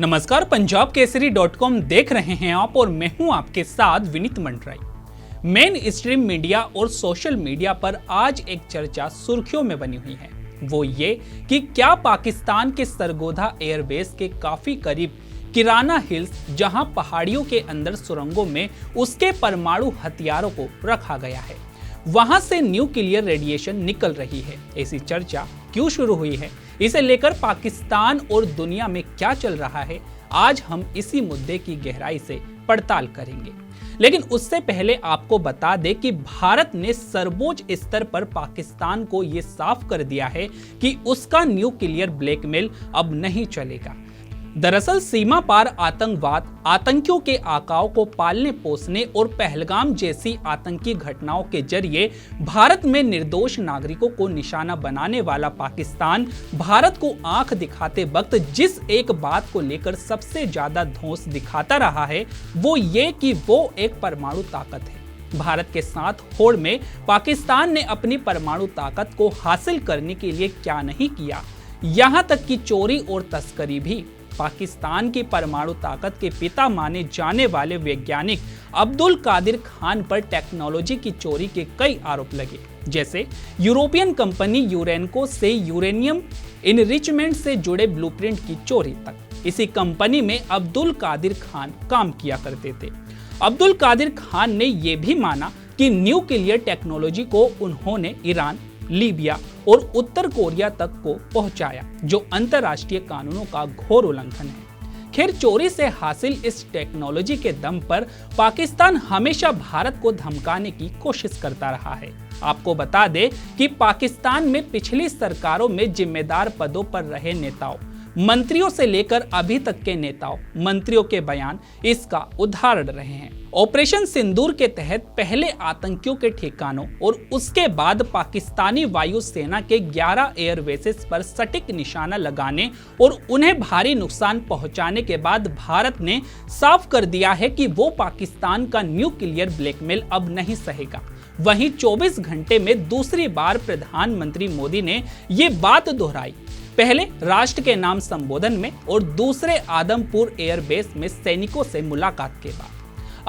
नमस्कार, पंजाब केसरी.com देख रहे हैं आप और मैं हूं आपके साथ विनीत मंडराई। मेन स्ट्रीम मीडिया और सोशल मीडिया पर आज एक चर्चा सुर्खियों में बनी हुई है। वो ये कि क्या पाकिस्तान के सरगोधा एयरबेस के काफी करीब किराना हिल्स, जहां पहाड़ियों के अंदर सुरंगों में उसके परमाणु हथियारों को रखा गया है, वहां से न्यूक्लियर रेडिएशन निकल रही है। ऐसी चर्चा क्यों शुरू हुई है, इसे लेकर पाकिस्तान और दुनिया में क्या चल रहा है, आज हम इसी मुद्दे की गहराई से पड़ताल करेंगे। लेकिन उससे पहले आपको बता दें कि भारत ने सर्वोच्च स्तर पर पाकिस्तान को यह साफ कर दिया है कि उसका न्यूक्लियर ब्लैकमेल अब नहीं चलेगा। दरअसल सीमा पार आतंकवाद, आतंकियों के आकाओं को पालने पोसने और पहलगाम जैसी आतंकी घटनाओं के जरिए भारत में निर्दोष नागरिकों को निशाना बनाने वाला पाकिस्तान भारत को आंख दिखाते वक्त जिस एक बात को लेकर सबसे ज्यादा धौंस दिखाता रहा है, वो ये कि वो एक परमाणु ताकत है। भारत के साथ होड़ में पाकिस्तान ने अपनी परमाणु ताकत को हासिल करने के लिए क्या नहीं किया, यहाँ तक कि चोरी और तस्करी भी। पाकिस्तान की परमाणु ताकत के पिता माने जाने वाले वैज्ञानिक अब्दुल कादिर खान पर टेक्नोलॉजी की चोरी के कई आरोप लगे, जैसे यूरोपियन कंपनी यूरेनको से यूरेनियम इनरिचमेंट से जुड़े ब्लूप्रिंट की चोरी तक। इसी कंपनी में अब्दुल कादिर खान काम किया करते थे। अब्दुल कादिर खान ने यह भी माना कि न्यूक्लियर टेक्नोलॉजी को उन्होंने ईरान, लीबिया और उत्तर कोरिया तक को पहुंचाया, जो अंतर्राष्ट्रीय कानूनों का घोर उल्लंघन है। खैर, चोरी से हासिल इस टेक्नोलॉजी के दम पर पाकिस्तान हमेशा भारत को धमकाने की कोशिश करता रहा है। आपको बता दें कि पाकिस्तान में पिछली सरकारों में जिम्मेदार पदों पर रहे नेताओं, मंत्रियों से लेकर अभी तक के नेताओं, मंत्रियों के बयान इसका उदाहरण रहे हैं। ऑपरेशन सिंदूर के तहत पहले आतंकियों के ठिकानों और उसके बाद पाकिस्तानी वायुसेना के 11 एयरबेसेस पर सटीक निशाना लगाने और उन्हें भारी नुकसान पहुंचाने के बाद भारत ने साफ कर दिया है कि वो पाकिस्तान का न्यूक्लियर ब्लैकमेल अब नहीं सहेगा। वहीं 24 घंटे में दूसरी बार प्रधानमंत्री मोदी ने ये बात दोहराई, पहले राष्ट्र के नाम संबोधन में और दूसरे आदमपुर एयरबेस में सैनिकों से मुलाकात के बाद।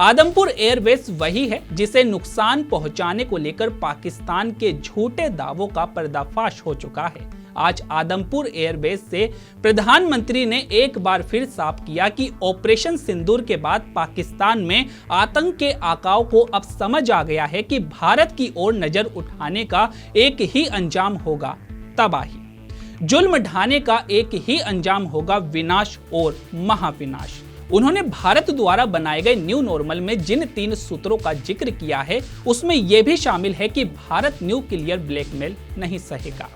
आदमपुर एयरबेस वही है जिसे नुकसान पहुंचाने को लेकर पाकिस्तान के झूठे दावों का पर्दाफाश हो चुका है। आज आदमपुर एयरबेस से प्रधानमंत्री ने एक बार फिर साफ किया कि ऑपरेशन सिंदूर के बाद पाकिस्तान में आतंक के आकाओं को अब समझ आ गया है कि भारत की ओर नजर उठाने का एक ही अंजाम होगा, तबाही। जुल्म ढाने का एक ही अंजाम होगा, विनाश और महाविनाश। उन्होंने भारत द्वारा बनाए गए न्यू नॉर्मल में जिन 3 सूत्रों का जिक्र किया है, उसमें यह भी शामिल है कि भारत न्यूक्लियर ब्लैकमेल नहीं सहेगा।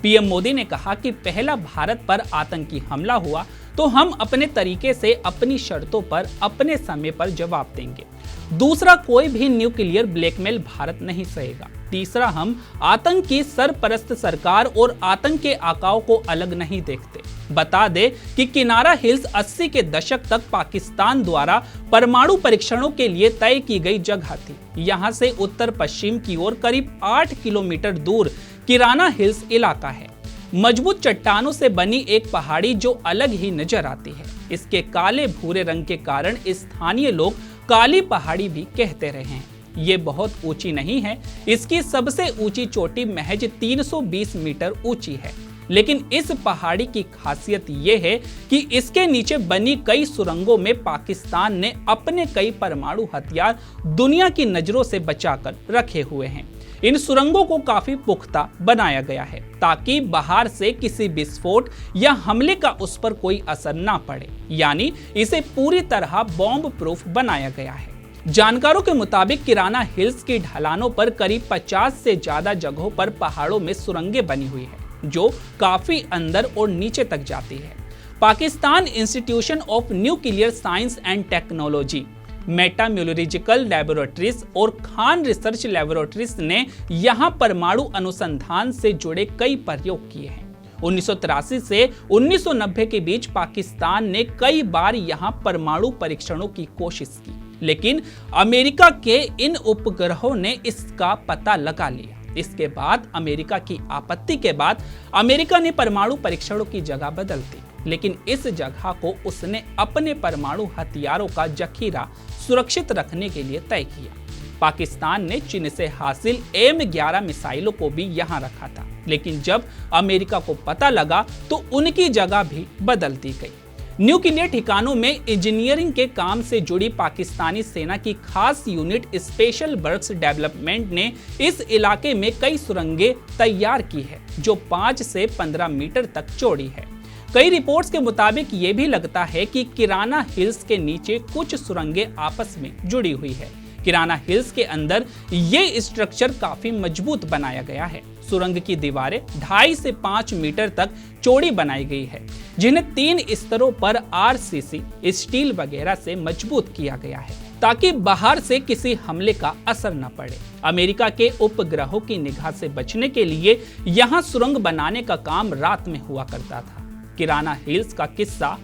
पीएम मोदी ने कहा कि पहला भारत पर आतंकी हमला हुआ तो हम अपने तरीके से अपनी शर्तों पर अपने समय पर जवाब देंगे। दूसरा, कोई भी न्यूक्लियर ब्लैकमेल भारत नहीं सहेगा। तीसरा, हम आतंक की सरपरस्त सरकार और आतंक के आकाओं को अलग नहीं देखते। बता दे कि किनारा हिल्स 80 के दशक तक पाकिस्तान द्वारा परमाणु परीक्षणों के लिए तय की गई जगह थी। यहां से उत्तर पश्चिम की ओर करीब 8 किलोमीटर दूर किराना हिल्स इलाका है। मजबूत चट्टानों से बनी एक पहाड़ी जो अलग ही नजर आती है। इसके काले भूरे रंग के कारण स्थानीय लोग काली पहाड़ी भी कहते रहे हैं। ये बहुत ऊंची नहीं है, इसकी सबसे ऊंची चोटी महज 320 मीटर ऊंची है। लेकिन इस पहाड़ी की खासियत ये है कि इसके नीचे बनी कई सुरंगों में पाकिस्तान ने अपने कई परमाणु हथियार दुनिया की नजरों से बचाकर रखे हुए हैं। इन सुरंगों को काफी पुख्ता बनाया गया है ताकि बाहर से किसी विस्फोट या हमले का उस पर कोई असर ना पड़े, यानी इसे पूरी तरह बॉम्ब प्रूफ बनाया गया है। जानकारों के मुताबिक किराना हिल्स की ढलानों पर करीब 50 से ज्यादा जगहों पर पहाड़ों में सुरंगें बनी हुई है, जो काफी अंदर और नीचे तक जाती है। Pakistan institution of nuclear science and technology, meteorological laboratories और खान रिसर्च लैबोरेटरीज ने यहां परमाणु अनुसंधान से जुड़े कई प्रयोग किए हैं। 1983 से 1990 के बीच पाकिस्तान ने कई बार यहां परमाणु परीक्षणों की कोशिश की, लेकिन अमेरिका के इन उपग्रहों ने इसका पता लगा लिया। इसके बाद अमेरिका की आपत्ति के बाद अमेरिका ने परमाणु परीक्षणों की जगह बदल दी। लेकिन इस जगह को उसने अपने परमाणु हथियारों का जखीरा सुरक्षित रखने के लिए तय किया। पाकिस्तान ने चीन से हासिल M11 मिसाइलों को भी यहां रखा था, लेकिन जब अमेरिका को पता लगा तो उनकी जगह भी बदल दी गई। न्यूक्लियर ठिकानों में इंजीनियरिंग के काम से जुड़ी पाकिस्तानी सेना की खास यूनिट स्पेशल वर्क्स डेवलपमेंट ने इस इलाके में कई सुरंगें तैयार की है, जो 5 से 15 मीटर तक चौड़ी है। कई रिपोर्ट्स के मुताबिक ये भी लगता है कि किराना हिल्स के नीचे कुछ सुरंगें आपस में जुड़ी हुई है। किराना हिल्स के अंदर ये स्ट्रक्चर काफी मजबूत बनाया गया है। सुरंग की दीवारें 2.5 से 5 मीटर तक चौड़ी बनाई गई है, जिन्हें 3 स्तरों पर RCC स्टील वगैरह से मजबूत किया गया है, ताकि बाहर से किसी हमले का असर न पड़े। अमेरिका के उपग्रहों की निगाह से बचने के लिए यहाँ सुरंग बनाने का काम रात में हुआ करता था। किराना हिल्स का किस्सा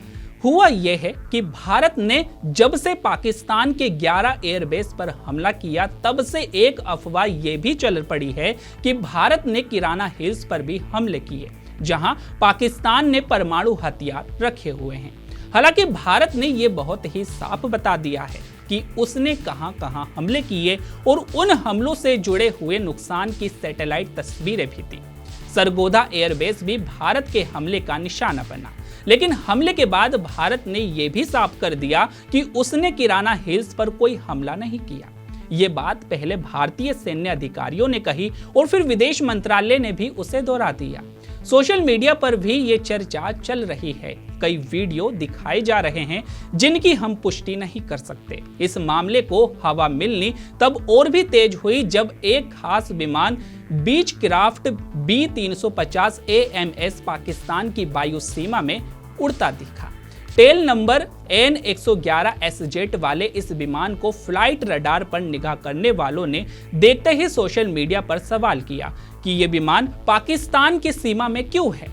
हुआ यह है कि भारत ने जब से पाकिस्तान के 11 एयरबेस पर हमला किया, तब से एक अफवाह यह भी चल पड़ी है कि भारत ने किराना हिल्स पर भी हमले किए, जहां पाकिस्तान ने परमाणु हथियार रखे हुए हैं। हालांकि भारत ने यह बहुत ही साफ बता दिया है कि उसने कहां-कहां हमले किए और उन हमलों से जुड़े हुए नुकसान की सैटेलाइट तस्वीरें भी थी। सरगोधा एयरबेस भी भारत के हमले का निशाना बना, लेकिन हमले के बाद भारत ने यह भी साफ कर दिया कि उसने किराना हिल्स पर कोई हमला नहीं किया। ये बात पहले भारतीय सैन्य अधिकारियों ने कही और फिर विदेश मंत्रालय ने भी उसे दोहरा दिया। सोशल मीडिया पर भी ये चर्चा चल रही है। कई वीडियो दिखाए जा रहे हैं जिनकी हम पुष्टि नहीं कर सकते। इस मामले को हवा मिलनी तब और भी तेज हुई जब एक खास विमान बीचक्राफ्ट B-350 AMS पाकिस्तान की वायु सीमा में उड़ता दिखा। टेल नंबर N-111 SZ वाले इस विमान को फ्लाइट रडार पर निगाह करने वालों ने देखते ही सोशल मीडिया पर सवाल किया कि यह विमान पाकिस्तान की सीमा में क्यों है,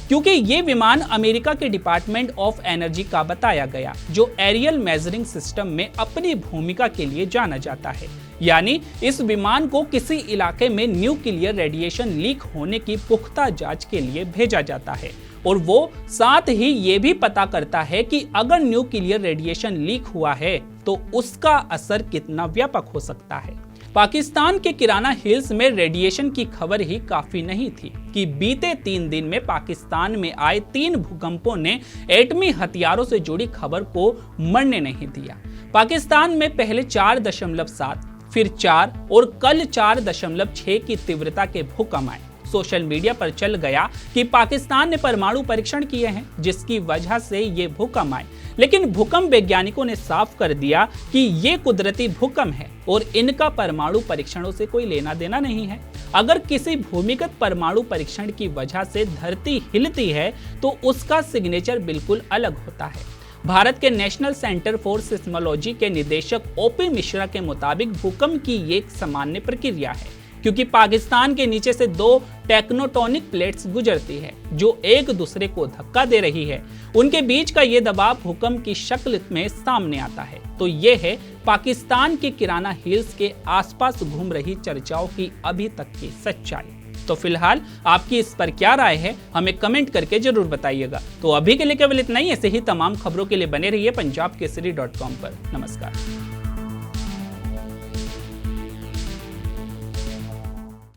क्योंकि ये विमान अमेरिका के डिपार्टमेंट ऑफ एनर्जी का बताया गया, जो एरियल मेजरिंग सिस्टम में अपनी भूमिका के लिए जाना जाता है। यानी इस विमान को किसी इलाके में न्यूक्लियर रेडिएशन लीक होने की पुख्ता जांच के लिए भेजा जाता है, और वो साथ ही ये भी पता करता है कि अगर न्यूक्लियर रेडिएशन लीक हुआ है तो उसका असर कितना व्यापक हो सकता है। पाकिस्तान के किराना हिल्स में रेडिएशन की खबर ही काफी नहीं थी कि बीते 3 दिन में पाकिस्तान में आए 3 भूकंपों ने एटमी हथियारों से जुड़ी खबर को मरने नहीं दिया। पाकिस्तान में पहले 4.7, फिर 4 और कल 4.6 की तीव्रता के भूकंप आए। सोशल मीडिया पर चल गया कि पाकिस्तान ने परमाणु परीक्षण किए हैं, जिसकी वजह से ये भूकंप आए। लेकिन भूकंप वैज्ञानिकों ने साफ कर दिया कि ये कुदरती भूकंप है और इनका परमाणु परीक्षणों से कोई लेना देना नहीं है। अगर किसी भूमिगत परमाणु परीक्षण की वजह से धरती हिलती है तो उसका सिग्नेचर बिल्कुल अलग होता है। भारत के नेशनल सेंटर फॉर सिस्मोलॉजी के निदेशक OP मिश्रा के मुताबिक भूकंप की ये एक सामान्य प्रक्रिया है, क्योंकि पाकिस्तान के नीचे से 2 टेक्नोटॉनिक प्लेट्स गुजरती है जो एक दूसरे को धक्का दे रही है। उनके बीच का ये दबाव भूकंप की शक्ल में सामने आता है। तो ये है पाकिस्तान के किराना हिल्स के आसपास घूम रही चर्चाओं की अभी तक की सच्चाई। तो फिलहाल आपकी इस पर क्या राय है, हमें कमेंट करके जरूर बताइएगा। तो अभी के लिए केवल इतना ही। ऐसे ही तमाम खबरों के लिए बने रहिए पंजाबकेसरी.com पर। नमस्कार।